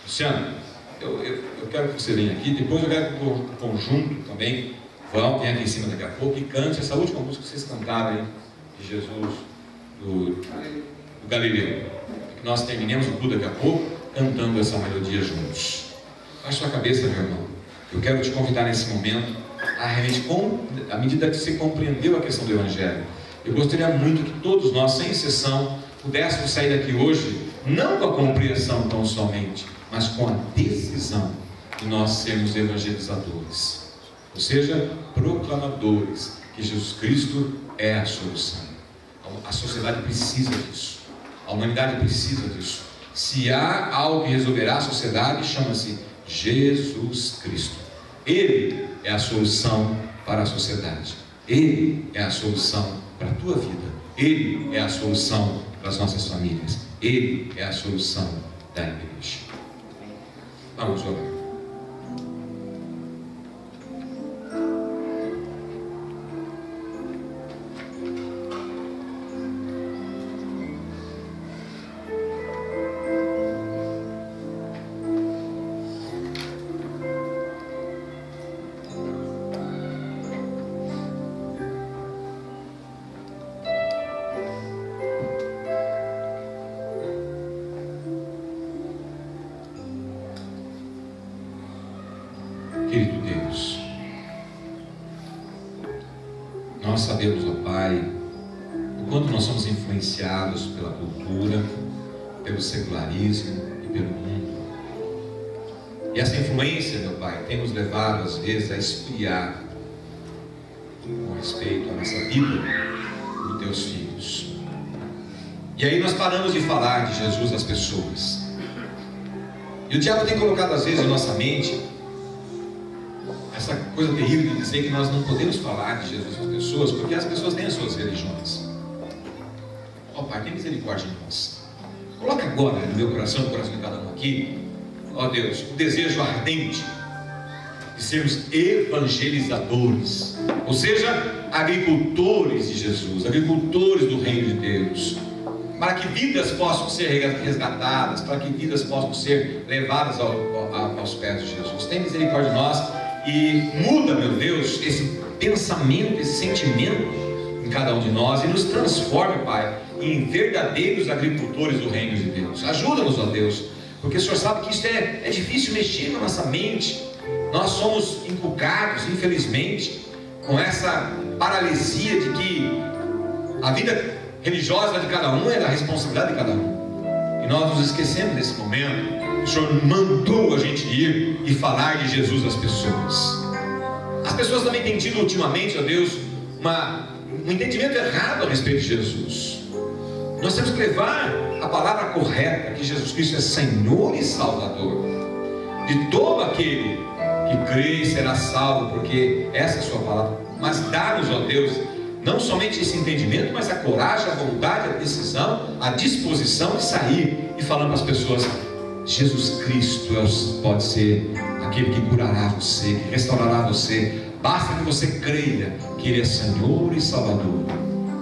Speaker 1: Luciano, eu quero que você venha aqui. Depois eu quero que o conjunto também venha aqui em cima daqui a pouco e cante essa última música que vocês cantaram aí, de Jesus, do Galileu. Que nós terminemos o culto daqui a pouco cantando essa melodia juntos. Baixe sua cabeça, meu irmão. Eu quero te convidar nesse momento a realmente, à medida que você compreendeu a questão do Evangelho, eu gostaria muito que todos nós, sem exceção, pudéssemos sair daqui hoje, não com a compreensão tão somente, mas com a decisão de nós sermos evangelizadores, ou seja, proclamadores que Jesus Cristo é a solução. A sociedade precisa disso, a humanidade precisa disso. Se há algo que resolverá a sociedade, chama-se Jesus Cristo. Ele é a solução para a sociedade. Ele é a solução para a tua vida. Ele é a solução para as nossas famílias. Ele é a solução da igreja. Vamos orar. Querido Deus, nós sabemos, ó Pai, o quanto nós somos influenciados pela cultura, pelo secularismo e pelo mundo. E essa influência, meu Pai, tem nos levado às vezes a esfriar com respeito à nossa vida e dos teus filhos. E aí nós paramos de falar de Jesus às pessoas. E o diabo tem colocado às vezes em nossa mente essa coisa terrível de dizer que nós não podemos falar de Jesus às pessoas, porque as pessoas têm as suas religiões. Ó Pai, tem misericórdia de nós. Coloca agora no meu coração, no coração de cada um aqui, ó Deus, o desejo ardente de sermos evangelizadores, ou seja, agricultores de Jesus, agricultores do reino de Deus, para que vidas possam ser resgatadas, para que vidas possam ser levadas aos pés de Jesus. Tem misericórdia de nós. E muda, meu Deus, esse pensamento, esse sentimento em cada um de nós e nos transforme, Pai, em verdadeiros agricultores do reino de Deus. Ajuda-nos, ó Deus, porque o Senhor sabe que isso é difícil mexer na nossa mente. Nós somos inculcados, infelizmente, com essa paralisia de que a vida religiosa de cada um é da responsabilidade de cada um. E nós nos esquecemos desse momento. O Senhor mandou a gente ir e falar de Jesus às pessoas. As pessoas também têm tido ultimamente, ó Deus, um entendimento errado a respeito de Jesus. Nós temos que levar a palavra correta, que Jesus Cristo é Senhor e Salvador de todo aquele que crê e será salvo, porque essa é a sua palavra. Mas dá-nos, ó Deus, não somente esse entendimento, mas a coragem, a vontade, a decisão, a disposição de sair e falar para as pessoas: Jesus Cristo pode ser aquele que curará você, que restaurará você. Basta que você creia que Ele é Senhor e Salvador.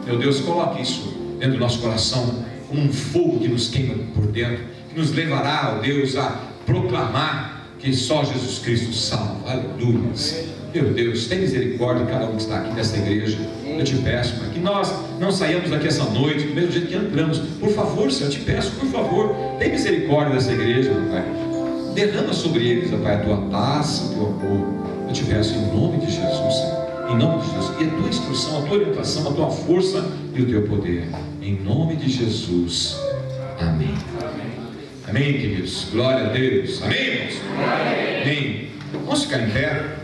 Speaker 1: Meu Deus, coloque isso dentro do nosso coração como um fogo que nos queima por dentro, que nos levará, ó Deus, a proclamar que só Jesus Cristo salva. Aleluia. Meu Deus, tem misericórdia de cada um que está aqui nessa igreja. Eu te peço, Pai, que nós não saiamos daqui essa noite do mesmo jeito que entramos. Por favor, Senhor, eu te peço, por favor, tem misericórdia dessa igreja, meu Pai. Derrama sobre eles, ó Pai, a tua paz, o teu amor. Eu te peço em nome de Jesus, Senhor. Em nome de Jesus. E a tua instrução, a tua orientação, a tua força e o teu poder. Em nome de Jesus. Amém. Amém, queridos. Glória a Deus. Amém, irmãos? Amém. Vamos ficar em pé.